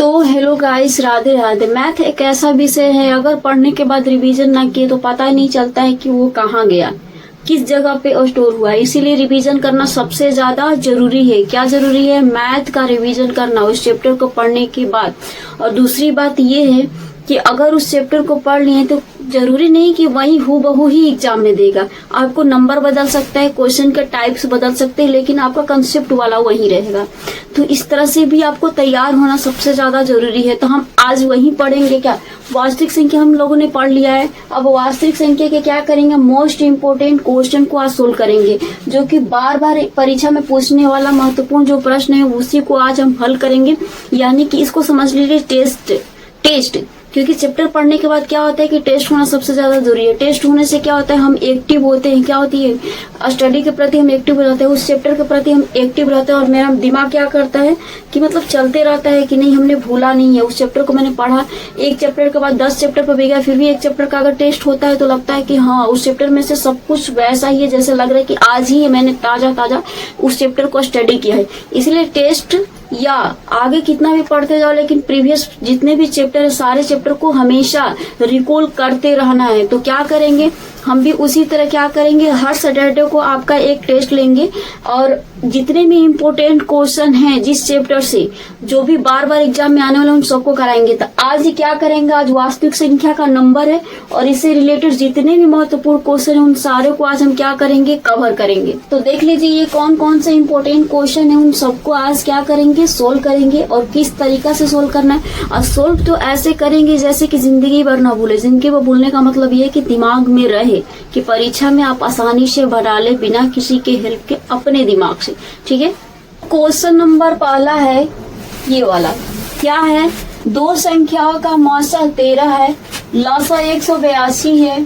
तो hello guys, Radhe Radhe. Math एक ऐसा विषय है, अगर पढ़ने के बाद रिवीजन ना किए तो पता ही नहीं चलता है कि वो कहाँ गया, किस जगह पे स्टोर हुआ है। इसीलिए रिवीजन करना सबसे ज्यादा जरूरी है। क्या जरूरी है? मैथ का रिवीजन करना उस चैप्टर को पढ़ने के बाद। और दूसरी बात ये है कि अगर उस चैप्टर को पढ़ लिए तो जरूरी नहीं कि वही हूबहू ही एग्जाम में देगा। आपको नंबर बदल सकता है, क्वेश्चन के टाइप्स बदल सकते हैं, लेकिन आपका कंसेप्ट वाला वही रहेगा। तो इस तरह से भी आपको तैयार होना सबसे ज्यादा जरूरी है। तो हम आज वही पढ़ेंगे। क्या वास्तविक संख्या हम लोगों ने पढ़ लिया है। अब वास्तविक संख्या के क्या करेंगे, मोस्ट इम्पोर्टेंट क्वेश्चन को आज सोल्व करेंगे, जो कि बार बार परीक्षा में पूछने वाला महत्वपूर्ण जो प्रश्न है उसी को आज हम हल करेंगे। यानी कि इसको समझ लीजिए टेस्ट। क्योंकि चैप्टर पढ़ने के बाद क्या होता है कि टेस्ट होना सबसे ज्यादा जरूरी है। टेस्ट होने से क्या होता है, हम एक्टिव होते हैं। क्या होती है, स्टडी के प्रति हम एक्टिव हो जाते हैं, उस चैप्टर के प्रति हम एक्टिव रहते हैं। और मेरा दिमाग क्या करता है कि मतलब चलते रहता है कि नहीं, हमने भूला नहीं है, उस चैप्टर को मैंने पढ़ा। एक चैप्टर के बाद 10 चैप्टर पर भी गया, फिर भी एक चैप्टर का अगर टेस्ट होता है तो लगता है कि हाँ, उस चैप्टर में से सब कुछ वैसा ही है जैसे लग रहा है कि आज ही मैंने ताजा उस चैप्टर को स्टडी किया है। इसलिए टेस्ट या आगे कितना भी पढ़ते जाओ, लेकिन प्रीवियस जितने भी चैप्टर है सारे चैप्टर को हमेशा रिकॉल करते रहना है। तो क्या करेंगे, हम भी उसी तरह क्या करेंगे, हर सैटरडे को आपका एक टेस्ट लेंगे और जितने भी इम्पोर्टेंट क्वेश्चन हैं जिस चैप्टर से, जो भी बार बार एग्जाम में आने वाले उन सबको कराएंगे। तो आज ही क्या करेंगे, आज वास्तविक संख्या का नंबर है और इससे रिलेटेड जितने भी महत्वपूर्ण क्वेश्चन है उन सारे को आज हम क्या करेंगे, कवर करेंगे। तो देख लीजिए ये कौन कौन से इम्पोर्टेंट क्वेश्चन है, उन सबको आज क्या करेंगे, सोल्व करेंगे। और किस तरीका से सोल्व करना है, और सोल्व तो ऐसे करेंगे जैसे कि जिंदगी भर ना भूले। जिंदगी भर भूलने का मतलब ये है कि दिमाग में रहे, कि परीक्षा में आप आसानी से बना ले बिना किसी के हेल्प के अपने दिमाग से। ठीक है, क्वेश्चन नंबर पहला है ये वाला। क्या है, दो संख्याओं का मौसा 13 है, लसा 182 है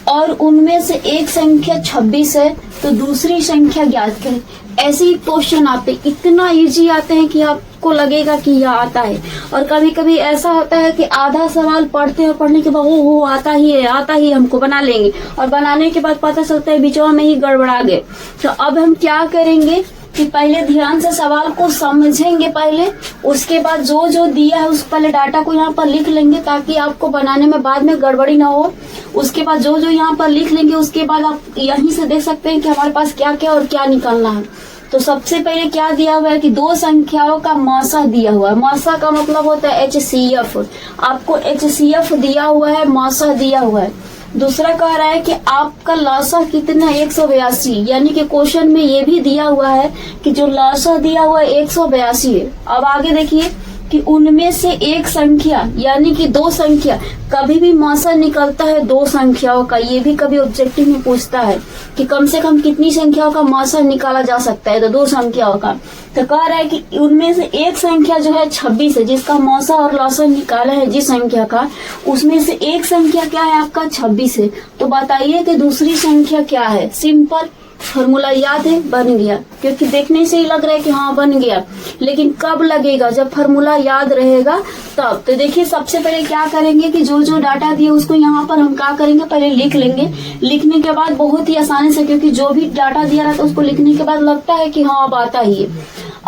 और उनमें से एक संख्या 26 है, तो दूसरी संख्या ज्ञात करें। ऐसे ही क्वेश्चन आते, इतना इजी आते हैं कि आपको लगेगा कि यह आता है। और कभी कभी ऐसा होता है कि आधा सवाल पढ़ते हैं, पढ़ने के बाद वो आता ही है, हमको बना लेंगे, और बनाने के बाद पता चलता है बीचवा में ही गड़बड़ा गए। तो अब हम क्या करेंगे कि पहले ध्यान से सवाल को समझेंगे पहले, उसके बाद जो जो दिया है उस पहले डाटा को यहाँ पर लिख लेंगे ताकि आपको बनाने में बाद में गड़बड़ी ना हो। उसके बाद जो जो यहाँ पर लिख लेंगे उसके बाद आप यहीं से देख सकते हैं कि हमारे पास क्या क्या और क्या निकालना है। तो सबसे पहले क्या दिया हुआ है कि दो संख्याओं का मौसा दिया हुआ है। मौसा का मतलब होता है HCF। आपको HCF दिया हुआ है, मौसा दिया हुआ है। दूसरा कह रहा है कि आपका लसा कितना, 182। यानी कि क्वेश्चन में ये भी दिया हुआ है कि जो लसा दिया हुआ है 182 है। अब आगे देखिए कि उनमें से एक संख्या, यानी कि दो संख्या, कभी भी मौसा निकलता है दो संख्याओं का। ये भी कभी ऑब्जेक्टिव में पूछता है कि कम से कम कितनी संख्याओं का मौसा निकाला जा सकता है, तो दो संख्याओं का। तो कह रहा है कि उनमें से एक संख्या जो है 26 है, जिसका मौसा और लसा निकाला है जिस संख्या का, उसमें से एक संख्या क्या है आपका, 26 है। तो बताइए कि दूसरी संख्या क्या है। सिंपल फॉर्मूला याद है, बन गया। क्योंकि देखने से ही लग रहा है कि हाँ बन गया, लेकिन कब लगेगा, जब फॉर्मूला याद रहेगा तब। तो देखिए सबसे पहले क्या करेंगे कि जो जो डाटा दिए उसको यहाँ पर हम क्या करेंगे, पहले लिख लेंगे। लिखने के बाद बहुत ही आसानी से, क्योंकि जो भी डाटा दिया रहता है उसको लिखने के बाद लगता है कि हाँ अब आता ही है।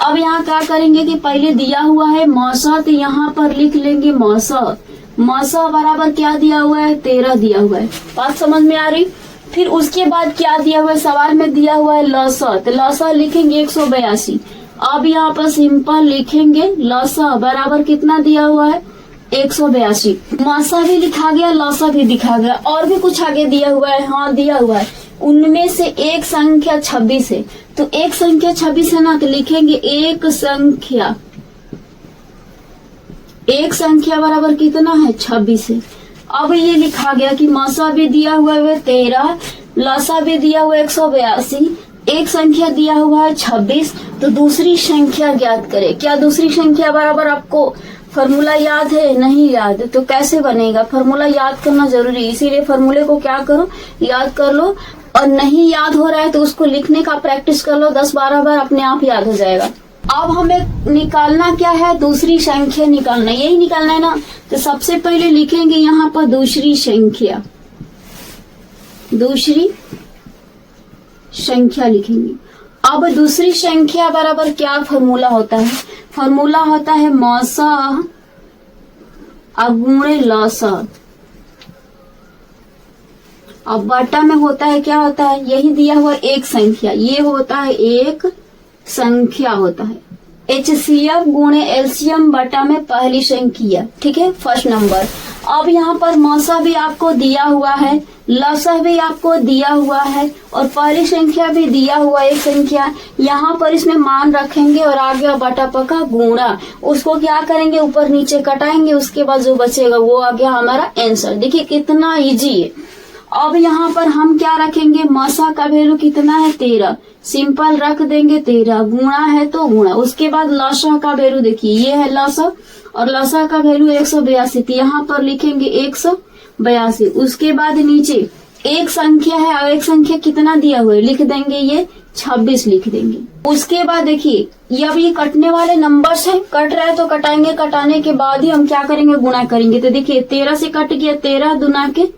अब यहाँ क्या करेंगे कि पहले दिया हुआ है मौसा, तो यहाँ पर लिख लेंगे मौसा। मौसा बराबर क्या दिया हुआ है, 13 दिया हुआ है। बात समझ में आ रही। फिर उसके बाद क्या दिया हुआ है, सवाल में दिया हुआ है लसा, तो लसा लिखेंगे 182। अब यहाँ पर सिंपल लिखेंगे लसा बराबर कितना दिया हुआ है, 182। मौसा भी लिखा गया, लसा भी दिखा गया। और भी कुछ आगे दिया हुआ है, हाँ दिया हुआ है उनमें से एक संख्या 26 है। तो एक संख्या 26 है ना, तो लिखेंगे एक संख्या बराबर कितना है, 26 है। अब ये लिखा गया कि मौसा भी दिया हुआ है 13, लसा भी दिया हुआ है 182, एक संख्या दिया हुआ है 26, तो दूसरी संख्या ज्ञात करें। क्या दूसरी संख्या बराबर, आपको फॉर्मूला याद है, नहीं याद है तो कैसे बनेगा, फॉर्मूला याद करना जरूरी है। इसीलिए फॉर्मूले को क्या करो, याद कर लो। और नहीं याद हो रहा है तो उसको लिखने का प्रैक्टिस कर लो 10-12 बार, अपने आप याद हो जाएगा। अब हमें निकालना क्या है, दूसरी संख्या निकालना, यही निकालना है ना। तो सबसे पहले लिखेंगे यहाँ पर दूसरी संख्या लिखेंगे। अब दूसरी संख्या बराबर क्या फॉर्मूला होता है, फॉर्मूला होता है मौसा अब गुणे लसा। अब बटा में होता है क्या होता है, यही दिया हुआ एक संख्या, ये होता है एक संख्या होता है। HCF गुणे एलसीएम बटा में पहली संख्या, ठीक है, फर्स्ट नंबर। अब यहाँ पर मौसा भी आपको दिया हुआ है, लसा भी आपको दिया हुआ है और पहली संख्या भी दिया हुआ एक संख्या। यहाँ पर इसमें मान रखेंगे और आ गया बटा पका गुणा, उसको क्या करेंगे ऊपर नीचे कटाएंगे, उसके बाद जो बचेगा वो आ गया हमारा आंसर। देखिए कितना इजी है। अब यहाँ पर हम क्या रखेंगे, मौसा का वैल्यू कितना है 13, सिंपल रख देंगे 13, गुणा है तो गुणा। उसके बाद लसा का वैल्यू देखिए ये है लसा और लसा का वैल्यू 182, तो यहाँ पर लिखेंगे 182। उसके बाद नीचे एक संख्या है और एक संख्या कितना दिया हुआ है लिख देंगे, ये 26 लिख देंगे। उसके बाद देखिए ये कटने वाले नंबर्स हैं, कट रहा है तो कटाएंगे, कटाने के बाद ही हम क्या करेंगे गुणा करेंगे। तो देखिए 13 से कट गया, 13 दुना के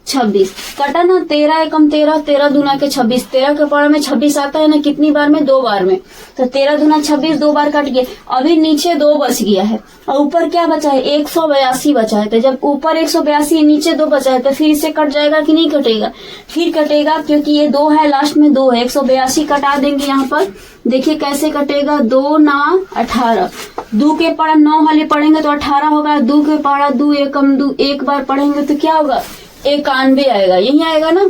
26 कटा ना, 13 एकम 13, 13 दुना के 26, 13 के पढ़ा में 26 आता है ना, कितनी बार में, 2 बार में, तो 13 दुना 26 2 बार कट गया। अभी नीचे 2 बच गया है और ऊपर क्या बचा है 182 बचा है। तो जब ऊपर 182 नीचे 2 बचा है तो फिर इससे कट जाएगा कि नहीं कटेगा, फिर कटेगा क्योंकि ये 2 है, लास्ट में 2 है, 182 कटा देंगे। यहाँ पर देखिए कैसे कटेगा, 2 9 18, 2 के पढ़ा 9 वाले पढ़ेंगे तो 18 होगा, 2 के पढ़ा 2 एकम 2 एक बार पढ़ेंगे तो क्या होगा 91 आएगा, यही आएगा ना।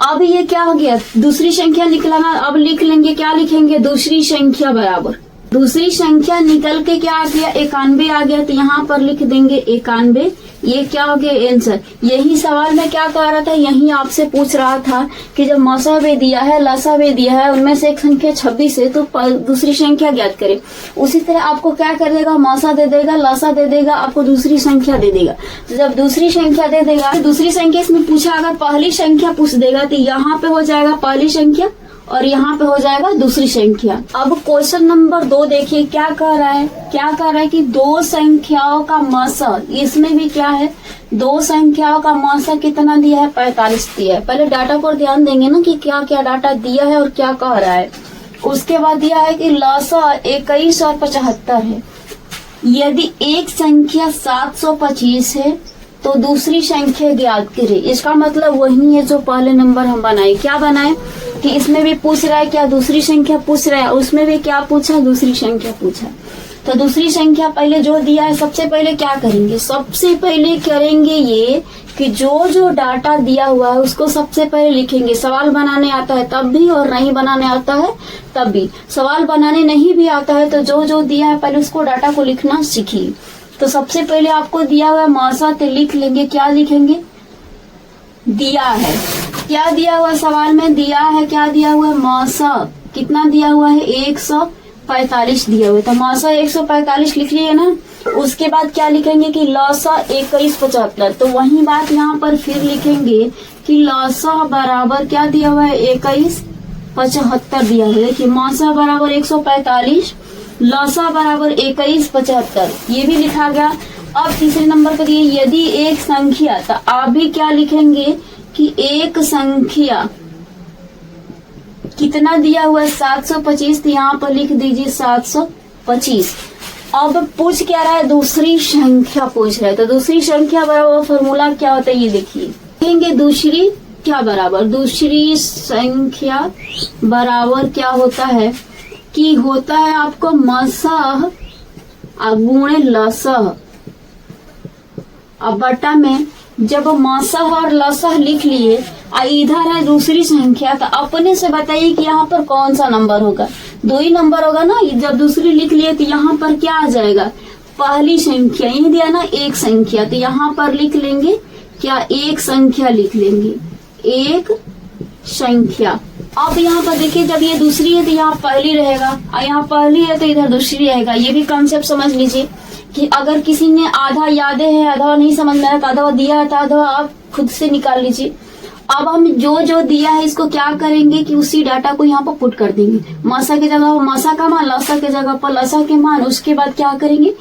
अब ये क्या हो गया, दूसरी संख्या निकलना, अब लिख लेंगे, क्या लिखेंगे, दूसरी संख्या बराबर, दूसरी संख्या निकल के क्या आ गया 91 आ गया, तो यहाँ पर लिख देंगे 91। ये क्या हो गया आंसर। यही सवाल में क्या कह रहा था, यही आपसे पूछ रहा था कि जब मौसा भी दिया है लसा भी दिया है, उनमें से एक संख्या 26 है तो दूसरी संख्या ज्ञात करें। उसी तरह आपको क्या कर देगा, मौसा दे देगा, लसा दे देगा, आपको दूसरी संख्या दे देगा। तो जब दूसरी संख्या दे देगा, दूसरी संख्या इसमें पूछा, अगर पहली संख्या पूछ देगा तो यहाँ पे हो जाएगा पहली संख्या और यहाँ पे हो जाएगा दूसरी संख्या। अब क्वेश्चन नंबर 2 देखिए क्या कह रहा है, क्या कह रहा है कि दो संख्याओं का मौसा, इसमें भी क्या है, दो संख्याओं का मौसा कितना दिया है 45 दिया है। पहले डाटा पर ध्यान देंगे ना कि क्या क्या डाटा दिया है और क्या कह रहा है। उसके बाद दिया है कि लसा 21 और 75 है। यदि एक संख्या 725 है तो दूसरी संख्या ज्ञात करें। इसका मतलब वही है जो पहले नंबर हम बनाए। क्या बनाए कि इसमें भी पूछ रहा है क्या दूसरी संख्या पूछ रहा है, उसमें भी क्या पूछा दूसरी संख्या पूछा। तो दूसरी संख्या पहले जो दिया है, सबसे पहले क्या करेंगे, सबसे पहले करेंगे ये कि जो जो डाटा दिया हुआ है उसको सबसे पहले लिखेंगे। सवाल बनाने आता है तब भी और नहीं बनाने आता है तब भी। सवाल बनाने नहीं भी आता है तो जो जो दिया है पहले उसको डाटा को लिखना सीखिए। तो सबसे पहले आपको दिया हुआ है मौसा, तो लिख लेंगे, क्या लिखेंगे, दिया है, क्या दिया हुआ सवाल में दिया है, क्या दिया हुआ है मौसा, कितना दिया हुआ है 145 दिया हुआ है। तो मौसा 145 लिख लिए ना। उसके बाद क्या लिखेंगे कि लौसा 2175। तो वही बात यहाँ पर फिर लिखेंगे कि लौसा बराबर क्या दिया हुआ है 2175 दिया हुआ है। देखिए मौसा बराबर 145, लौसा बराबर 2175, ये भी लिखा गया। अब तीसरे नंबर पर दिए यदि एक संख्या, तो आप भी क्या लिखेंगे कि एक संख्या कितना दिया हुआ है 725, तो यहाँ पर लिख दीजिए 725। अब पूछ क्या रहा है, दूसरी संख्या पूछ रहा है। तो दूसरी संख्या बराबर फॉर्मूला क्या होता है ये देखिए, लिखेंगे दूसरी क्या बराबर, दूसरी संख्या बराबर क्या होता है कि होता है आपको मसह गुणे लसह। अब बटा में जब मसह और लसह लिख लिए, इधर है दूसरी संख्या, तो अपने से बताइए कि यहाँ पर कौन सा नंबर होगा, 2 ही नंबर होगा ना। जब दूसरी लिख लिए तो यहाँ पर क्या आ जाएगा, पहली संख्या, यही दिया ना एक संख्या, तो यहाँ पर लिख लेंगे क्या, एक संख्या लिख लेंगे, एक संख्या। अब यहाँ पर देखिए जब ये दूसरी है तो यहाँ पहली रहेगा, और यहाँ पहली है तो इधर दूसरी रहेगा। ये भी कंसेप्ट समझ लीजिए कि अगर किसी ने आधा यादें है, आधा नहीं समझ में आया तो आधा दिया है तो आधा आप खुद से निकाल लीजिए। अब हम जो जो दिया है इसको क्या करेंगे कि उसी डाटा को यहाँ पर पुट कर देंगे। मसा की जगह मसा का मान, लसा की जगह पर लसा के मान। उसके बाद क्या करेंगे,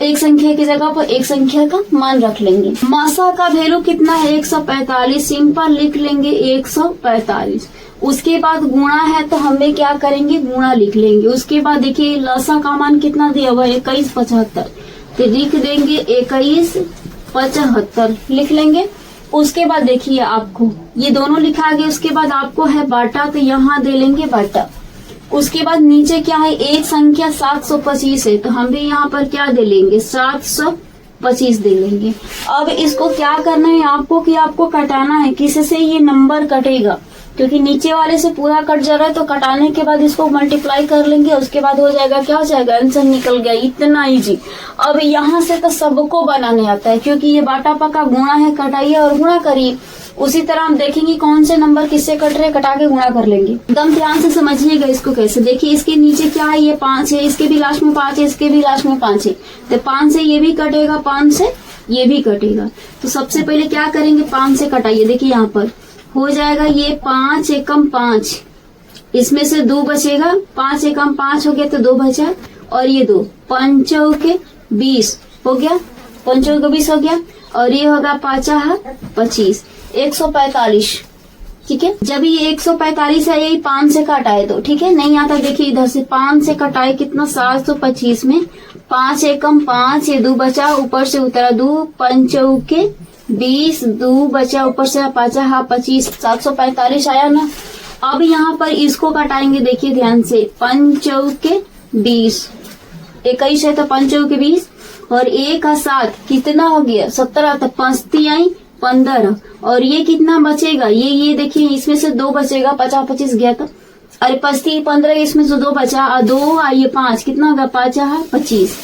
एक संख्या की जगह पर एक संख्या का मान रख लेंगे। मसा का वैल्यू कितना है 145, सिंपल लिख लेंगे 145। उसके बाद गुणा है तो हमें क्या करेंगे, गुणा लिख लेंगे। उसके बाद देखिए लसा का मान कितना दिया हुआ है 2175, तो लिख देंगे 2175 लिख लेंगे। उसके बाद देखिए आपको ये दोनों लिखा गया, उसके बाद आपको है बाटा, तो यहाँ दे लेंगे बाटा। उसके बाद नीचे क्या है, एक संख्या 725 है, तो हम भी यहाँ पर क्या दे लेंगे 725 दे लेंगे। अब इसको क्या करना है आपको कि आपको कटाना है, किससे ये नंबर कटेगा, क्योंकि नीचे वाले से पूरा कट जा रहा है, तो कटाने के बाद इसको मल्टीप्लाई कर लेंगे, उसके बाद हो जाएगा, क्या हो जाएगा, आंसर निकल गया। इतना इजी। अब यहाँ से तो सबको बनाने आता है, क्योंकि ये बाटा पका गुणा है, कटाइए और गुणा करिए। उसी तरह हम देखेंगे कौन से नंबर किससे कट रहे, कटा के गुणा कर लेंगे। एकदम ध्यान से समझिएगा इसको कैसे। देखिए इसके नीचे क्या है, ये 5 है, इसके भी लास्ट में 5 है, इसके भी लास्ट में 5 है, तो 5 से ये भी कटेगा, 5 से ये भी कटेगा। तो सबसे पहले क्या करेंगे, 5 से कटाइए। देखिए यहाँ पर हो जाएगा ये 5 एकम 5, इसमें से 2 बचेगा, 5 एकम 5 हो गया तो 2 बचा, और ये 2 पंचों के 20 हो गया, पंचों के 20 हो गया, और ये होगा 5 25 145। ठीक है, जब ये 145 है, यही 5 से कटाए तो ठीक है, नहीं आता देखिए इधर से 5 से कटाए कितना 725 में 5 एकम 5, ये 2 बचा, ऊपर से उतरा 2, पंचों के 20, 2 बचा, ऊपर से 5 25 745 आया ना। अब यहाँ पर इसको कटाएंगे, देखिए ध्यान से, पंचों के 20, 21 है तो पंचों के 20, और 1 का 7 कितना हो गया 17, तो 5 आई 15, और ये कितना बचेगा, ये देखिए इसमें से 2 बचेगा, 50 25 गया तो, अरे 5 15, इसमें से 2 बचा, और 2 आइए 5 कितना होगा 5 25,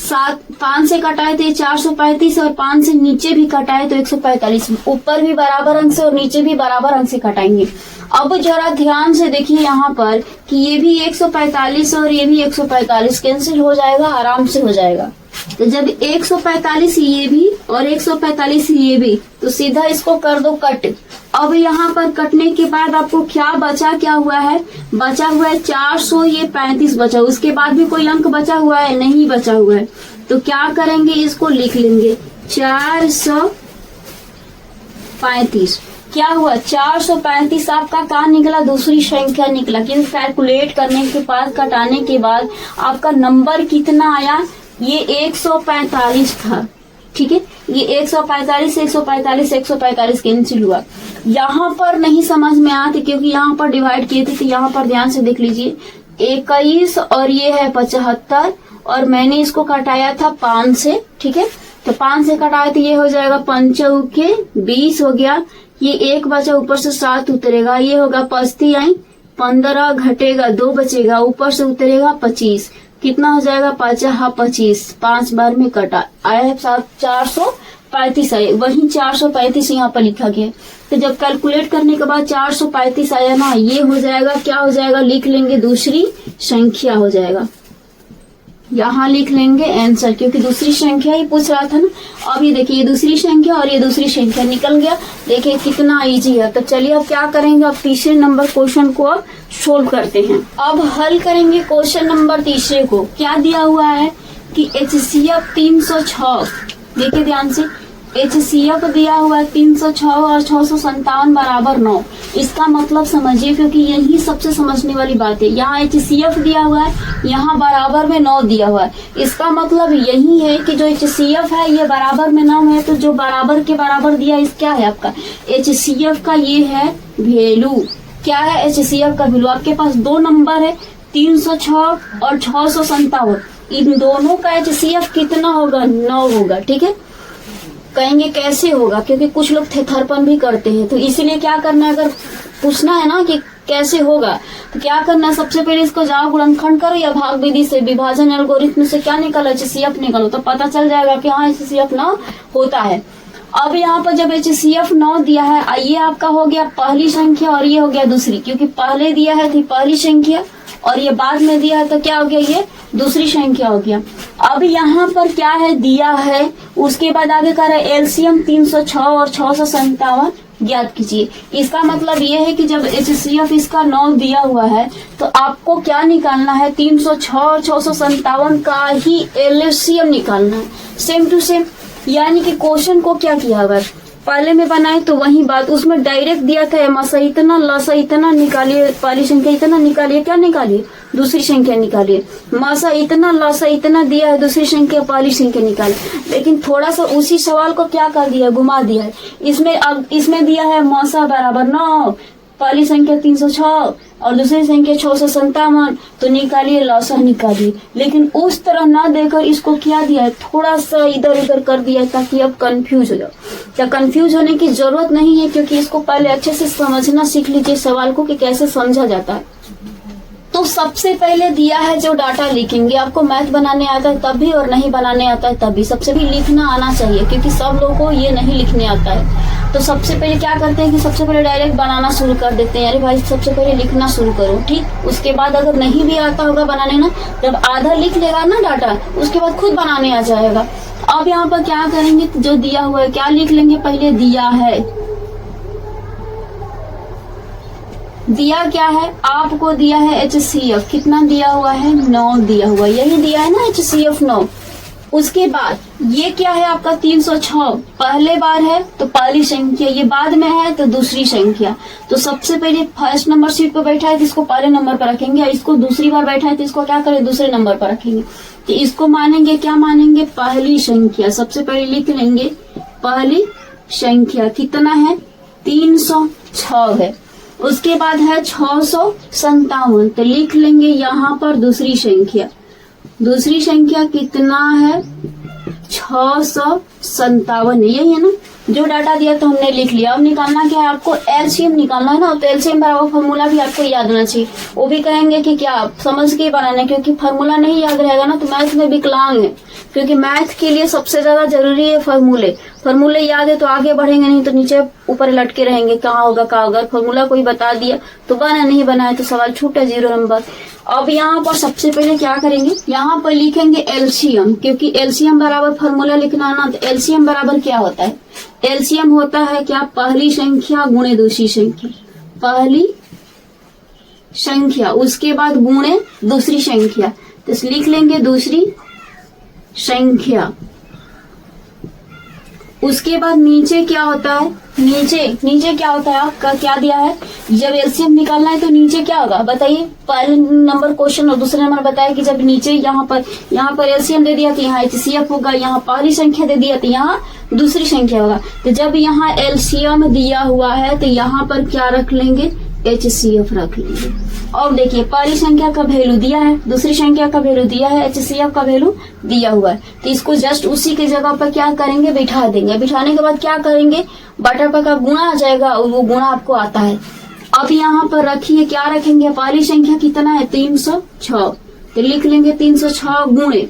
7 5 से कटाए तो ये 435, और 5 से नीचे भी कटाए तो 145, ऊपर भी बराबर अंक से और नीचे भी बराबर अंक से कटाएंगे। अब जरा ध्यान से देखिए यहाँ पर कि ये भी 145 और ये भी 145 कैंसिल हो जाएगा, आराम से हो जाएगा। तो जब 145 ये भी और 145 ये भी, तो सीधा इसको कर दो कट। अब यहाँ पर कटने के बाद आपको क्या बचा, क्या हुआ है, बचा हुआ है 400, ये 35 बचा, उसके बाद भी कोई अंक बचा हुआ है, नहीं बचा हुआ है, तो क्या करेंगे, इसको लिख लेंगे 435। क्या हुआ 435 आपका कहाँ निकला, दूसरी संख्या निकला, क्योंकि कैलकुलेट करने के बाद कटाने के बाद आपका नंबर कितना आया, ये 145 था। ठीक है, ये 145 145 145 कैंसिल हुआ। यहाँ पर नहीं समझ में आती क्योंकि यहाँ पर डिवाइड किए थे, तो यहाँ पर ध्यान से देख लीजिए 21 और ये है 75, और मैंने इसको कटाया था 5 से। ठीक है, तो 5 से कटाया तो ये हो जाएगा पंचों के 20 हो गया, ये 1 बचा, ऊपर से 7 उतरेगा, ये होगा 5 आई 15, घटेगा 2 बचेगा, ऊपर से उतरेगा 25, कितना हो जाएगा 5 25, 5 बार में कटा आया है 435 आया, वही 435 यहाँ पर लिखा गया। तो जब कैलकुलेट करने के बाद 435 आया ना, ये हो जाएगा, क्या हो जाएगा, लिख लेंगे दूसरी संख्या हो जाएगा, यहाँ लिख लेंगे आंसर, क्योंकि दूसरी संख्या ही पूछ रहा था ना। अब ये देखिए, ये दूसरी संख्या और ये दूसरी संख्या निकल गया, देखिए कितना इजी है। तो चलिए अब क्या करेंगे, अब तीसरे नंबर क्वेश्चन को अब सोल्व करते हैं। अब हल करेंगे क्वेश्चन नंबर तीसरे को। क्या दिया हुआ है कि HCF 306, देखिए ध्यान से, HCF दिया हुआ है 306 और 657 बराबर 9। इसका मतलब समझिए, क्योंकि यही सबसे समझने वाली बात है। यहाँ HCF दिया हुआ है, यहाँ बराबर में 9 दिया हुआ है, इसका मतलब यही है कि जो HCF है ये बराबर में 9 है, तो जो बराबर के बराबर दिया इस क्या है आपका HCF का, ये है वैल्यू। क्या है HCF का वैल्यू, आपके पास 2 नंबर है 306 और 657, इन दोनों का HCF कितना होगा, 9 होगा। ठीक है, कहेंगे कैसे होगा, क्योंकि कुछ लोग थेथरपन भी करते हैं, तो इसीलिए क्या करना है, अगर पूछना है ना कि कैसे होगा, तो क्या करना है, सबसे पहले इसको जाओ गुणनखंड करो या भाग विधि से, विभाजन एल्गोरिथम से क्या निकला HCF निकलो, तो पता चल जाएगा कि हाँ HCF 9 होता है। अब यहाँ पर जब HCF 9 दिया है, ये आपका हो गया पहली संख्या और ये हो गया दूसरी, क्योंकि पहले दिया है थी पहली संख्या और ये बाद में दिया है, तो क्या हो गया, ये दूसरी संख्या हो गया। अब यहाँ पर क्या है दिया है, उसके बाद आगे कर रहा है एलसीएम 306 और 657 ज्ञात कीजिए। इसका मतलब ये है कि जब HCF इसका 9 दिया हुआ है, तो आपको क्या निकालना है, 306 और 657 का ही एलसीएम निकालना है, सेम टू सेम। यानी कि क्वेश्चन को क्या किया हुआ है, पहले में बनाए तो वही बात, उसमें डायरेक्ट दिया था मासा इतना लसा इतना निकालिए, पहली संख्या इतना निकालिए, क्या निकालिए दूसरी संख्या निकालिए, मासा इतना लसा इतना दिया है दूसरी संख्या पहली संख्या निकालिए। लेकिन थोड़ा सा उसी सवाल को क्या कर दिया, घुमा दिया है। इसमें दिया है मासा बराबर 9, पहली संख्या 306 और दूसरी संख्या 657, तो निकालिए लौसा निकालिए। लेकिन उस तरह ना देकर इसको क्या दिया है, थोड़ा सा इधर उधर कर दिया है ताकि अब कंफ्यूज हो जाओ। क्या कंफ्यूज होने की जरूरत नहीं है, क्योंकि इसको पहले अच्छे से समझना सीख लीजिए सवाल को कि कैसे समझा जाता है। तो सबसे पहले दिया है जो डाटा लिखेंगे, आपको मैथ बनाने आता है तब भी और नहीं बनाने आता है तब भी, सबसे भी लिखना आना चाहिए, क्योंकि सब लोगों को ये नहीं लिखने आता है। तो सबसे पहले क्या करते हैं कि सबसे पहले डायरेक्ट बनाना शुरू कर देते हैं, अरे भाई सबसे पहले लिखना शुरू करो, ठीक। उसके बाद अगर नहीं भी आता होगा बनाने ना, जब आधा लिख लेगा ना डाटा, उसके बाद खुद बनाने आ जाएगा। अब यहाँ पर क्या करेंगे, जो दिया हुआ है क्या लिख लेंगे, पहले दिया है, दिया क्या है आपको, दिया है HCF, कितना दिया हुआ है 9 दिया हुआ, यही दिया है ना HCF 9। उसके बाद ये क्या है आपका 306, पहले बार है तो पहली संख्या, ये बाद में है तो दूसरी संख्या। तो सबसे पहले फर्स्ट नंबर सीट पर बैठा है तो इसको पहले नंबर पर रखेंगे, और इसको दूसरी बार बैठा है तो इसको क्या करें, दूसरे नंबर पर रखेंगे। तो इसको मानेंगे, क्या मानेंगे, पहली संख्या। सबसे पहले लिख लेंगे पहली संख्या कितना है 306 है। उसके बाद है 657, तो लिख लेंगे यहाँ पर दूसरी संख्या, दूसरी संख्या कितना है 657, यही है ना। जो डाटा दिया तो हमने लिख लिया। अब निकालना क्या है आपको, एलसीएम निकालना है ना। तो एलसीएम बराबर फॉर्मूला भी आपको याद होना चाहिए। वो भी कहेंगे कि क्या आप समझ के बनाना, क्योंकि फॉर्मूला नहीं याद रहेगा ना तो मैथ में विकलांग है। क्योंकि मैथ के लिए सबसे ज्यादा जरूरी है फॉर्मूले याद है तो आगे बढ़ेंगे, नहीं तो नीचे ऊपर लटके रहेंगे, कहाँ होगा कहाँ होगा। फॉर्मूला कोई बता दिया तो बना, नहीं बनाया तो सवाल छूटा, 0 नंबर। अब यहाँ पर सबसे पहले क्या करेंगे, यहाँ पर लिखेंगे एलसीएम, क्योंकि एलसीएम बराबर फॉर्मूला लिखना ना। तो एलसीएम बराबर क्या होता है, एलसीएम होता है क्या, पहली संख्या गुणे दूसरी संख्या, पहली संख्या उसके बाद गुणे दूसरी संख्या। तो लिख लेंगे दूसरी संख्या। उसके बाद नीचे क्या होता है, नीचे क्या होता है आपका, क्या दिया है, जब एलसीएम निकालना है तो नीचे क्या होगा बताइए। पहले नंबर क्वेश्चन और दूसरे नंबर बताया कि जब नीचे यहाँ पर एलसीएम दे दिया तो यहाँ HCF होगा, यहाँ पहली संख्या दे दिया तो यहाँ दूसरी संख्या होगा। तो जब यहाँ एलसीएम दिया हुआ है तो यहाँ पर क्या रख लेंगे, HCF रख लेंगे। और देखिए पहली संख्या का वैल्यू दिया है, दूसरी संख्या का वैल्यू दिया है, HCF का वैल्यू दिया हुआ है। तो इसको जस्ट उसी के जगह पर क्या करेंगे, बिठा देंगे। बिठाने के बाद क्या करेंगे, बटा पर का गुणा आ जाएगा और वो गुणा आपको आता है। अब यहाँ पर रखिए, क्या रखेंगे, पहली संख्या कितना है 306, तो लिख लेंगे 306 गुणे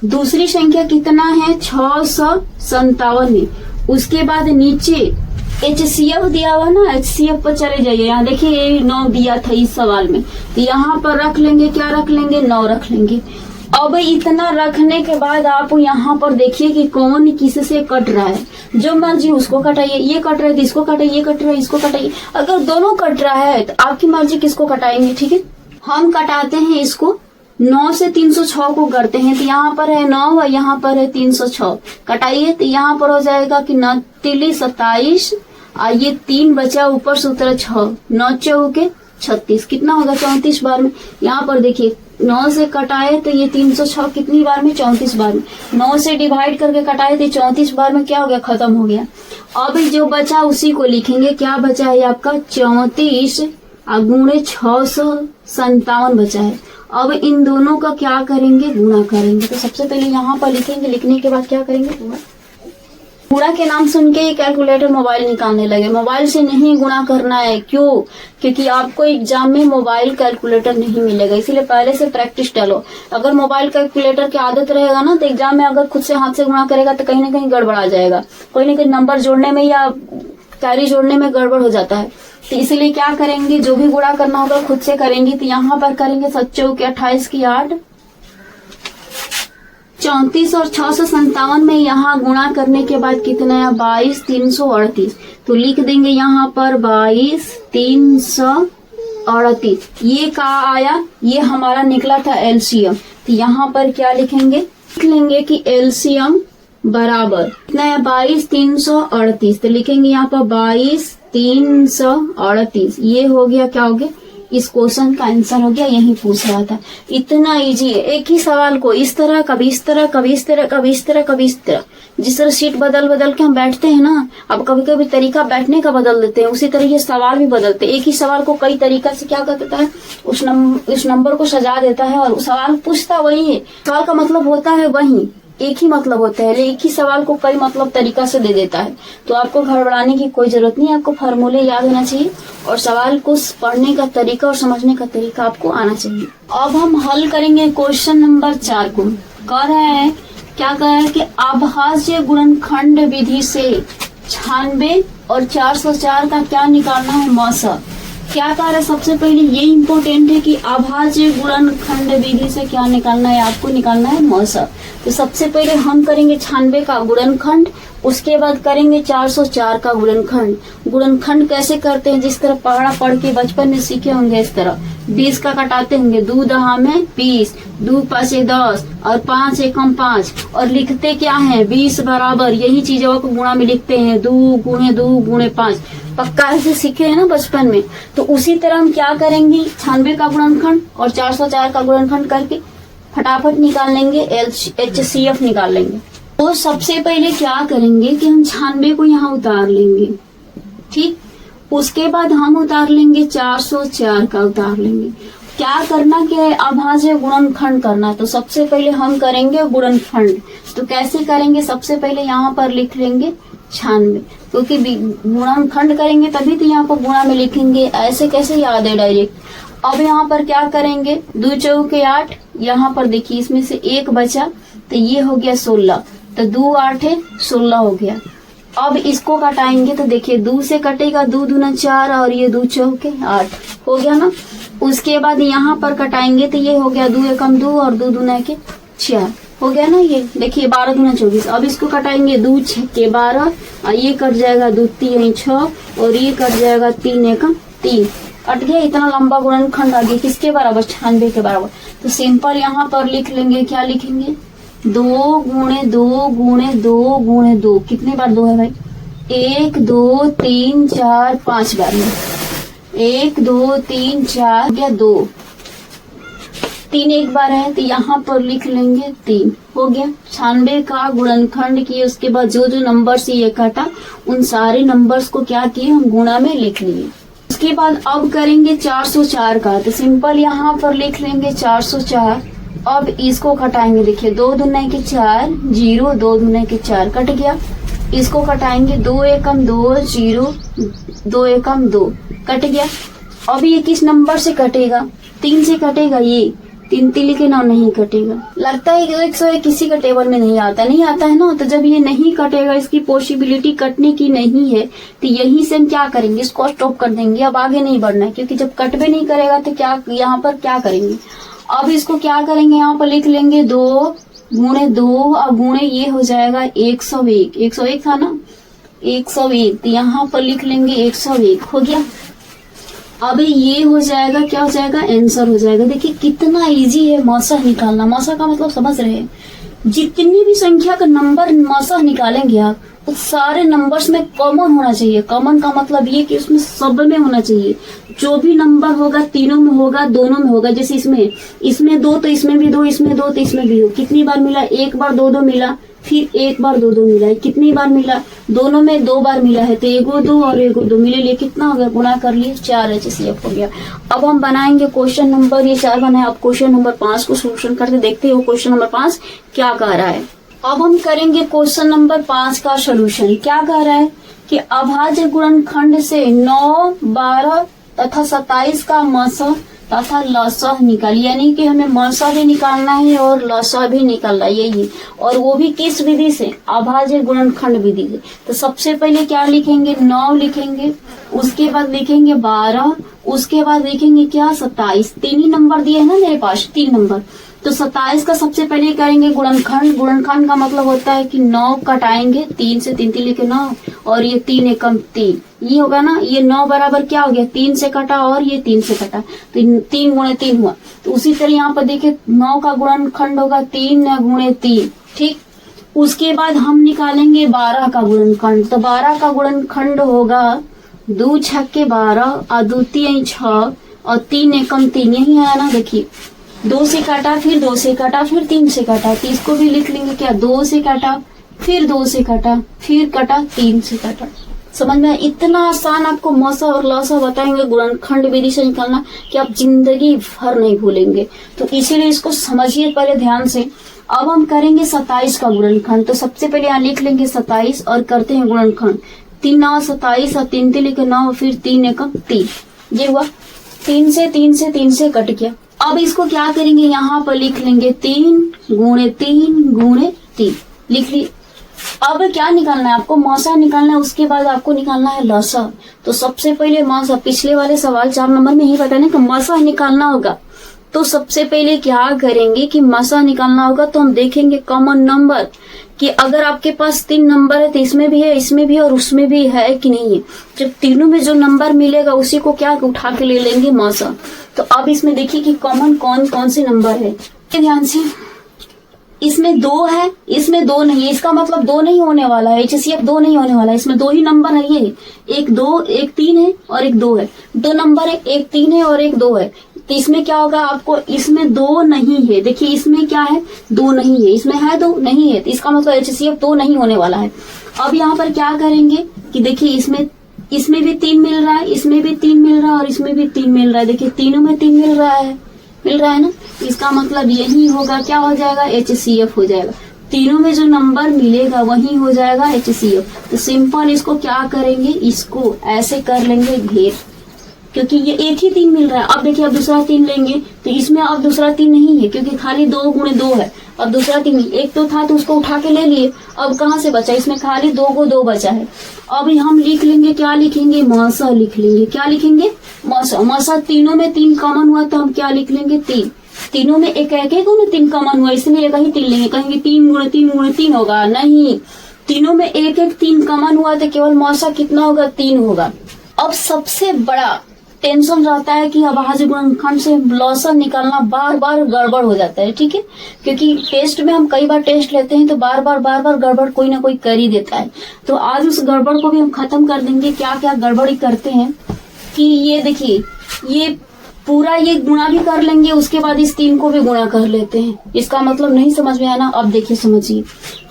दूसरी संख्या कितना है 657। उसके बाद नीचे HCF दिया हुआ ना, HCF पर चले जाइए। यहाँ देखिए 9 दिया था इस सवाल में, तो यहाँ पर रख लेंगे, क्या रख लेंगे, 9 रख लेंगे। अब इतना रखने के बाद आप यहाँ पर देखिए कि कौन किससे कट रहा है, जो मर्जी उसको कटाइए। ये कट रहा है तो इसको कटाइए, ये कट रहा है इसको कटाइए। अगर दोनों कट रहा है तो आपकी मर्जी किसको कटाएंगे, ठीक है। हम कटाते हैं इसको, 9 से 306 को करते हैं। तो यहाँ पर है 9 और यहाँ पर है 306, कटाइए तो यहाँ पर हो जाएगा कि 9 तिली 27 और ये 3 बचा ऊपर से उतरा 6, 9 चौके 36, कितना होगा 34 बार में। यहाँ पर देखिए 9 से कटाए तो ये 306 कितनी बार में, 34 बार में। 9 से डिवाइड करके कटाए तो 34 बार में क्या हो गया, खत्म हो गया। अब जो बचा उसी को लिखेंगे, क्या बचा है आपका 34 गुणे 657 बचा है। अब इन दोनों का क्या करेंगे, गुणा करेंगे। तो सबसे पहले यहाँ पर लिखेंगे, लिखने के बाद क्या करेंगे, गुणा के नाम सुन के ही कैलकुलेटर मोबाइल निकालने लगे। मोबाइल से नहीं गुणा करना है, क्यों, क्योंकि आपको एग्जाम में मोबाइल कैलकुलेटर नहीं मिलेगा, इसीलिए पहले से प्रैक्टिस डालो। अगर मोबाइल कैलकुलेटर की आदत रहेगा ना तो एग्जाम में अगर खुद से हाथ से गुणा करेगा तो कहीं ना कहीं गड़बड़ आ जाएगा, कोई ना कोई नंबर जोड़ने में या कैरी जोड़ने में गड़बड़ हो जाता है। तो इसीलिए क्या करेंगे, जो भी गुणा करना होगा खुद से करेंगे। तो यहाँ पर करेंगे 7 चौके 28 की 8, 34 और 657 में यहाँ गुणा करने के बाद कितना है 22 338। तो लिख देंगे यहाँ पर 22 338। ये कहाँ आया, ये हमारा निकला था एलसीएम। तो यहाँ पर क्या लिखेंगे, लिख लेंगे कि एलसीएम बराबर कितना है 22,338। तो लिखेंगे यहाँ पर 22,338। ये हो गया, क्या हो गया, इस क्वेश्चन का आंसर हो गया। यही पूछ रहा था, इतना इजी है। एक ही सवाल को इस तरह, कभी इस तरह, कभी इस तरह, कभी इस तरह, कभी इस तरह, जिस तरह सीट बदल बदल के हम बैठते हैं ना, अब कभी कभी तरीका बैठने का बदल देते हैं, उसी तरह ये सवाल भी बदलते हैं। एक ही सवाल को कई तरीका से क्या कर देता है, उस नंबर को सजा देता है, और सवाल पूछता वही है, सवाल का मतलब होता है वही, एक ही मतलब होता है, लेकिन एक ही सवाल को कई मतलब तरीका से दे देता है। तो आपको घबराने की कोई जरूरत नहीं, आपको फार्मूले याद होना चाहिए और सवाल को पढ़ने का तरीका और समझने का तरीका आपको आना चाहिए। अब हम हल करेंगे क्वेश्चन नंबर 4 को। कह रहा है, क्या कह रहा है कि अभाज्य गुणनखंड विधि से 96 और 404 का क्या निकालना है, मौसा। क्या कह रहा है, सबसे पहले ये इम्पोर्टेंट है कि अभाज्य गुणनखंड विधि से क्या निकालना है, आपको निकालना है मौसा। तो सबसे पहले हम करेंगे 96 का गुणनखंड, उसके बाद करेंगे 404 का गुणनखंड। गुणनखंड कैसे करते हैं, जिस तरह पढ़ के बचपन में सीखे होंगे, इस तरह 20 का कटाते होंगे, 2 दहा में 20, 2 5 10 और 5 एकम 5, और लिखते क्या है 20 बराबर, यही चीजों को गुणा में लिखते हैं 2 गुणे 5। पक्का ऐसे सीखे है ना बचपन में। तो उसी तरह हम क्या करेंगे, 96 का गुणनखंड और 404 का गुणनखंड करके फटाफट निकाल लेंगे, HCF निकाल लेंगे। तो सबसे पहले क्या करेंगे कि हम 96 को यहाँ उतार लेंगे, ठीक। उसके बाद हम उतार लेंगे 404 का उतार लेंगे। क्या करना, क्या है, अभाज्य गुणनखंड करना। तो सबसे पहले हम करेंगे गुणनखंड। तो कैसे करेंगे, सबसे पहले यहाँ पर लिख लेंगे 96, क्योंकि गुणनखंड करेंगे तभी तो यहाँ पर गुणा में लिखेंगे, ऐसे कैसे याद है डायरेक्ट। अब यहाँ पर क्या करेंगे, 2 चौके 8, यहाँ पर देखिए इसमें से 1 बचा, तो ये हो गया 16, तो 2 8 16 हो गया। अब इसको कटाएंगे तो देखिए 2 से कटेगा, 2 दूना 4 और ये 2 चौके 8 हो गया ना। उसके बाद यहाँ पर कटाएंगे तो ये हो गया 2 एकम 2 और 2 दूना के 4 हो गया ना। ये देखिए 12 दूना 24। अब इसको कटाएंगे 2 6 12 और ये कट जाएगा 2 3 6 और ये कट जाएगा 3 एकम 3, कट गया। इतना लंबा गुणनखंड आ गया, किसके बराबर, 96 के बराबर। तो सिंपल यहाँ पर लिख लेंगे, क्या लिखेंगे, 2 गुणे 2 गुणे 2 गुणे 2, कितने बार 2 है भाई, 1 2 3 4 5 बार में, 1 2 3 4 गया 2, 3 एक बार है तो यहाँ पर लिख लेंगे 3 हो गया। 96 का गुणनखंड किए, उसके बाद जो जो नंबर से ये काटा उन सारे नंबर्स को क्या किए, हम गुणा में लिख लिए। उसके बाद अब करेंगे 404 का। तो सिंपल यहाँ पर लिख लेंगे 404। अब इसको कटाएंगे, देखिए 2 दूने के 4 0, 2 दूने के 4 कट गया। इसको कटाएंगे 2 एकम 2 0, 2 एकम 2 कट गया। अब ये किस नंबर से कटेगा, 3 से कटेगा। ये 3 3 के ना नहीं कटेगा। लगता है कि 101 किसी का टेबल में नहीं आता है ना। तो जब ये नहीं कटेगा, इसकी पॉसिबिलिटी कटने की नहीं है, तो यहीं से हम क्या करेंगे, इसको स्टॉप कर देंगे। अब आगे नहीं बढ़ना है, क्योंकि जब कटवे नहीं करेगा तो क्या यहाँ पर क्या करेंगे। अब इसको क्या करेंगे, यहाँ पर लिख लेंगे 2 गुणे 2 और गुणे ये हो जाएगा 101। 101 था ना, 101, तो यहाँ पर लिख लेंगे 101 हो गया। अब ये हो जाएगा, क्या हो जाएगा, आंसर हो जाएगा। देखिए कितना इजी है मौसा निकालना। मौसा का मतलब समझ रहे हैं, जितनी भी संख्या का नंबर मौसा निकालेंगे आप, उस सारे नंबर्स में कॉमन होना चाहिए। कॉमन का मतलब ये कि उसमें सब में होना चाहिए। जो भी नंबर होगा, तीनों में होगा, दोनों में होगा। जैसे इसमें 2 तो इसमें भी 2, इसमें 2 तो इसमें भी हो। कितनी बार मिला, 1 बार 2 2 मिला, फिर 1 बार 2 2 मिला है। कितनी बार मिला, दोनों में 2 बार मिला है, तो 1 2 और 1 2 मिले लिए कितना हो गया, गुणा कर लिए 4 HCF हो गया। अब हम बनाएंगे क्वेश्चन नंबर, ये 4 बनाए। अब क्वेश्चन नंबर 5 को सोल्यूशन करके देखते हैं क्वेश्चन नंबर 5 क्या कह रहा है। अब हम करेंगे क्वेश्चन नंबर 5 का सोल्यूशन। क्या कह रहा है कि अभाज्य गुणनखंड से 9 12 तथा 27 का मौसा तथा लसा निकालिए। यानी कि हमें मौसा भी निकालना है और लसा भी निकालना है, यही। और वो भी किस विधि से, अभाज्य गुणनखंड विधि से। तो सबसे पहले क्या लिखेंगे, 9 लिखेंगे, उसके बाद लिखेंगे 12, उसके बाद लिखेंगे क्या, 27। 3 ही नंबर दिए है ना मेरे पास, 3 नंबर। तो 27 का सबसे पहले करेंगे गुणनखंड। गुणनखंड का मतलब होता है कि 9 कटाएंगे, 3 से 3 3 लेके 9 और ये 3 एकम 3, ये होगा ना। ये 9 बराबर क्या हो गया, 3 से कटा और ये 3 से कटा, तो 3 गुणे 3 हुआ। तो उसी तरह यहाँ पर देखिए 9 का गुणनखंड होगा 3 गुणे 3, ठीक। उसके बाद हम निकालेंगे 12 का गुणनखंड। तो 12 का गुणनखंड होगा 2 छक्के 12 और 2 तीन 6 और 3 एकम 3, यही है ना। देखिए 2 से काटा, फिर 2 से काटा, फिर 3 से काटा, तो इसको भी लिख लेंगे क्या, 2 से काटा, फिर 2 से काटा, फिर कटा, 3 से काटा। समझ में? इतना आसान आपको मौसा और लौसा बताएंगे गुणनखंड विधि से निकालना कि आप जिंदगी भर नहीं भूलेंगे। तो इसीलिए इसको समझिए पहले ध्यान से। अब हम करेंगे 27 का गुणनखंड। तो सबसे पहले यहाँ लिख लेंगे 27 और करते हैं गुणनखंड। 3 9 27 और 3 3 9 फिर 3 एकम 3, ये हुआ। 3 से कट गया। अब इसको क्या करेंगे, यहाँ पर लिख लेंगे 3 गुणे 3 गुणे 3, लिख लिए। अब क्या निकालना है आपको, मौसा निकालना है, उसके बाद आपको निकालना है लौसा। तो सबसे पहले मौसा, पिछले वाले सवाल 4 नंबर में ही बताने कि मौसा निकालना होगा। तो सबसे पहले क्या करेंगे कि मौसा निकालना होगा। तो हम देखेंगे कॉमन नंबर कि अगर आपके पास 3 नंबर है तो इसमें भी है, इसमें भी और उसमें भी है कि नहीं है। जब तीनों में जो नंबर मिलेगा उसी को क्या उठा के ले लेंगे मौसा। तो अब इसमें देखिए कि कॉमन कौन कौन से नंबर है, ध्यान से। इसमें 2 है, इसमें 2 नहीं है, इसका मतलब 2 नहीं होने वाला है, HCF 2 नहीं होने वाला है। इसमें 2 ही नंबर है, ये एक 2 एक 3 है और एक 2 है। 2 नंबर है, एक 3 है और एक 2 है। तो इसमें क्या होगा आपको, इसमें 2 नहीं है। देखिए इसमें क्या है, 2 नहीं है, इसमें है 2 नहीं है, तो इसका मतलब HCF 2 नहीं होने वाला है। अब यहाँ पर क्या करेंगे कि देखिए इसमें भी 3 मिल रहा है, इसमें भी 3 मिल रहा है और इसमें भी 3 मिल रहा है। देखिए तीनों में 3 मिल रहा है ना। इसका मतलब यही होगा, क्या हो जाएगा, HCF हो जाएगा। तीनों में जो नंबर मिलेगा वही हो जाएगा HCF। तो सिंपल इसको क्या करेंगे, इसको ऐसे कर लेंगे घेर, क्योंकि ये एक ही 3 मिल रहा है। अब देखिए अब दूसरा 3 लेंगे तो इसमें अब दूसरा 3 नहीं है, क्योंकि खाली 2 गुणे 2 है। अब दूसरा 3, एक तो था तो उसको उठा के ले लिए। अब कहाँ से बचा, इसमें खाली 2 को 2 बचा है। अब हम लिख लेंगे, क्या लिखेंगे, मौसा लिख लेंगे। क्या लिखेंगे, मौसा। मौसा तीनों में 3 कॉमन हुआ तो हम क्या लिख लेंगे, 3। तीनों में एक गुणे 3 कॉमन हुआ, इसलिए एक ही 3 लेंगे। कहेंगे 3 गुणे 3 गुणे 3 होगा, नहीं, तीनों में एक 3 कॉमन हुआ तो केवल मौसा कितना होगा, 3 होगा। अब सबसे बड़ा टेंशन रहता है कि अभाज्य गुणनखंड से लौसा निकालना बार बार गड़बड़ हो जाता है, ठीक है। क्योंकि टेस्ट में हम कई बार टेस्ट लेते हैं तो बार बार गड़बड़ कोई ना कोई कर ही देता है। तो आज उस गड़बड़ को भी हम खत्म कर देंगे। क्या क्या गड़बड़ी करते हैं कि ये देखिए, ये पूरा ये गुणा भी कर लेंगे, उसके बाद इस 3 को भी गुणा कर लेते हैं। इसका मतलब नहीं समझ में आया ना। अब देखिए समझिए,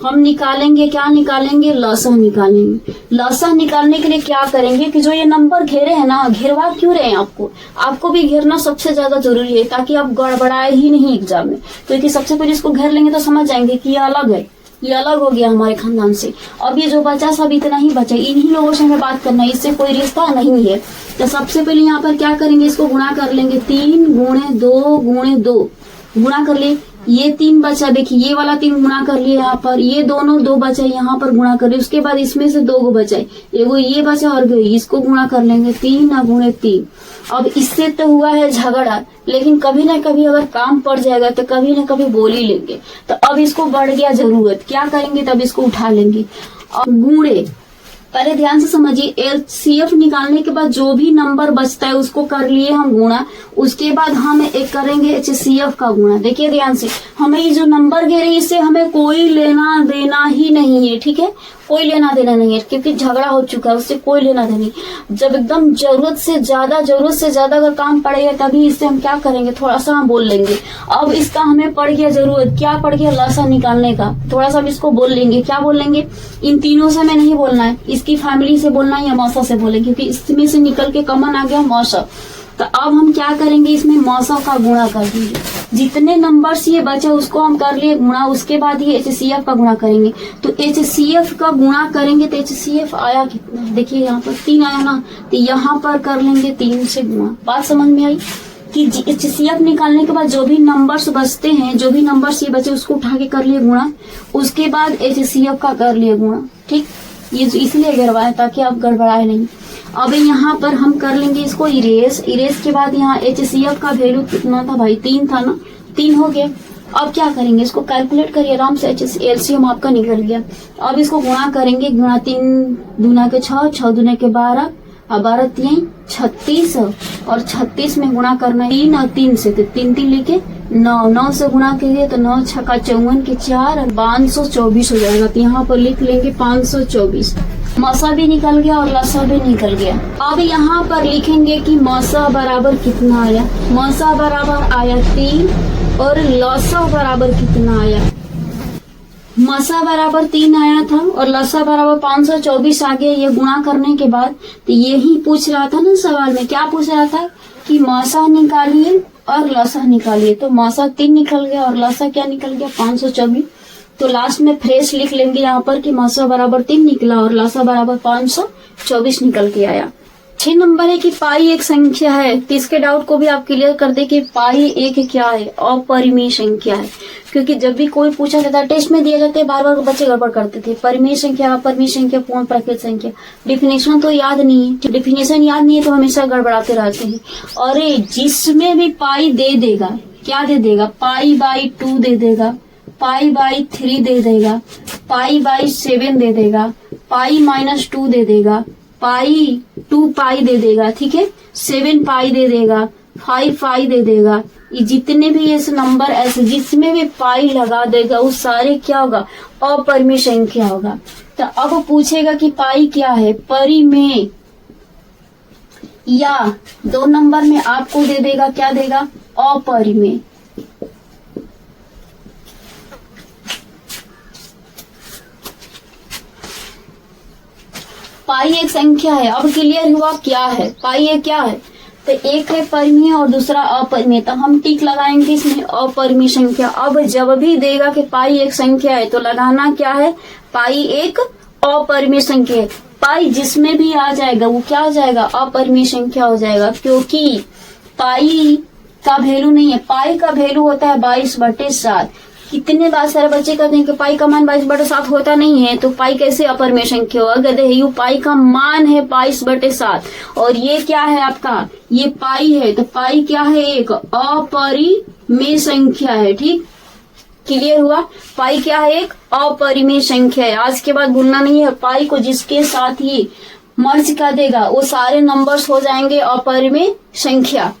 हम निकालेंगे, क्या निकालेंगे, लौसा निकालेंगे। लौसा निकालने के लिए क्या करेंगे कि जो ये नंबर घेरे हैं ना, घेरवा क्यों रहे हैं आपको भी घेरना सबसे ज्यादा जरूरी है, ताकि आप गड़बड़ाए ही नहीं एग्जाम में। क्योंकि सबसे पहले इसको घेर लेंगे तो समझ जाएंगे कि ये अलग है, ये अलग हो गया हमारे खानदान से। अब ये जो बचा सब इतना ही बचा, इन्हीं लोगों से हमें बात करना है, इससे कोई रिश्ता नहीं है। तो सबसे पहले यहाँ पर क्या करेंगे, इसको गुणा कर लेंगे। 3 गुणे 2 गुणे 2 गुणा कर लिए, ये 3 बचा। देखिए ये वाला 3 गुणा कर लिए, यहाँ पर ये दोनों 2 बचा, यहाँ पर गुणा कर लिए। उसके बाद इसमें से 2 को बचाए, एगो ये बचा और गई, इसको गुणा कर लेंगे। 3 गुणे 3। अब इससे तो हुआ है झगड़ा, लेकिन कभी ना कभी अगर काम पड़ जाएगा तो कभी ना कभी बोल ही लेंगे। तो अब इसको बढ़ गया जरूरत, क्या करेंगे, तब इसको उठा लेंगे। अब गुणे, पहले ध्यान से समझिए, LCF निकालने के बाद जो भी नंबर बचता है उसको कर लिए हम गुणा। उसके बाद हम एक करेंगे HCF का गुणा। देखिए ध्यान से, हमें ये जो नंबर घेरे इससे हमें कोई लेना देना ही नहीं है, ठीक है। कोई लेना देना नहीं है, क्योंकि झगड़ा हो चुका है, उससे कोई लेना देना नहीं। जब एकदम जरूरत से ज्यादा अगर काम पड़ेगा तभी इससे हम क्या करेंगे, थोड़ा सा हम बोल लेंगे। अब इसका हमें पड़ गया जरूरत, क्या पड़ गया, लौसा निकालने का। थोड़ा सा हम इसको बोल लेंगे। क्या बोल लेंगे, इन तीनों से हमें नहीं बोलना है, इसकी फैमिली से बोलना है या मौसा से बोलेंगे, क्योंकि इसमें से निकल के कॉमन आ गया मौसा। तो अब हम क्या करेंगे, इसमें मौसा का गुणा कर देंगे। जितने नंबर्स ये बचे उसको हम कर लिए गुणा, उसके बाद ये HCF का गुणा करेंगे। तो HCF का गुणा करेंगे तो HCF आया कितना, देखिए यहाँ पर 3 आया ना, तो यहाँ पर कर लेंगे 3 से गुणा। बात समझ में आई कि HCF निकालने के बाद जो भी नंबर्स बचते हैं, जो भी नंबर्स ये बचे उसको उठा के कर लिए गुणा, उसके बाद HCF का कर लिए गुणा, ठीक। ये इसलिए गड़बड़ाए ताकि आप गड़बड़ाए नहीं। अब यहाँ पर हम कर लेंगे इसको इरेज के बाद यहाँ HCF का वैल्यू कितना था भाई, 3 था ना, 3 हो गया। अब क्या करेंगे, इसको कैलकुलेट करिए आराम से, LCM आपका निकल गया। अब इसको गुणा करेंगे, गुणा 3 दूना के 6, 6 दूने के 12 अब 12 3 36 और 36 में गुणा करना है 3 और 3 से, तो 3 3 लिखे 9, 9 से गुणा कीजिए तो 9 छक्का 54 के 4 और 524 हो जाएगा। तो यहाँ पर लिख लेंगे 524। मौसा भी निकल गया और लसा भी निकल गया। अब यहाँ पर लिखेंगे कि मौसा बराबर कितना आया। मौसा बराबर आया 3 और लसा बराबर कितना आया। मसा बराबर 3 आया था और लसा बराबर 524 आ गया। ये गुणा करने के बाद तो यही पूछ रहा था ना सवाल में, क्या पूछ रहा था कि मसा निकालिए और लसा निकालिए। तो मसा 3 निकल गया और लसा क्या निकल गया 524। तो लास्ट में फ्रेश लिख लेंगे यहाँ पर कि मसा बराबर 3 निकला और लसा बराबर 524 निकल के आया। 6 नंबर है कि पाई एक संख्या है। तो इसके डाउट को भी आप क्लियर कर दे कि पाई एक क्या है, अपरिमेय संख्या है। क्योंकि जब भी कोई पूछा जाता है, टेस्ट में दिए जाते हैं, बार बार बच्चे गड़बड़ करते थे। परिमेय संख्या, अपरिमेय संख्या, पूर्ण प्राकृत संख्या, डिफिनेशन तो याद नहीं है। डिफिनेशन याद नहीं है तो हमेशा गड़बड़ाते रहते हैं। और जिसमें भी पाई दे देगा, क्या दे देगा, पाई बाई 2 दे देगा, पाई बाई 3 दे देगा, पाई बाई 7 दे देगा, पाई -2 दे देगा, पाई 2 पाई दे देगा, ठीक है, 7 पाई दे देगा, 5 पाई दे देगा। ये जितने भी ऐसे नंबर ऐसे जिसमें भी पाई लगा देगा वो सारे क्या होगा, अपरिमेय संख्या होगा। तो अब पूछेगा कि पाई क्या है, परिमेय, या 2 नंबर में आपको दे देगा, क्या देगा, अपरिमेय। पाई एक संख्या है। अब क्लियर हुआ क्या है पाई एक क्या है। तो एक है परिमेय और दूसरा अपरिमेय। तो हम टिक लगाएंगे इसमें अपरिमेय संख्या। अब जब भी देगा कि पाई एक संख्या है तो लगाना क्या है, पाई एक अपरिमेय संख्या है। पाई जिसमें भी आ जाएगा वो क्या हो जाएगा, अपरिमेय संख्या हो जाएगा। क्योंकि पाई का वैल्यू नहीं है, पाई का वैल्यू होता है 22/7। कितने बार सारे बच्चे कहते हैं कि पाई का मान 22/7 होता नहीं है, तो पाई कैसे अपरिमेय संख्या होगा। गधे यू पाई का मान है 22/7 और ये क्या है आपका, ये पाई है। तो पाई क्या है, एक अपरिमेय संख्या है। ठीक, क्लियर हुआ। पाई क्या है, एक अपरिमेय संख्या है। आज के बाद भूलना नहीं है, पाई को जिसके साथ ही मर्ज कर देगा वो सारे नंबर्स हो जाएंगे अपरिमेय संख्या।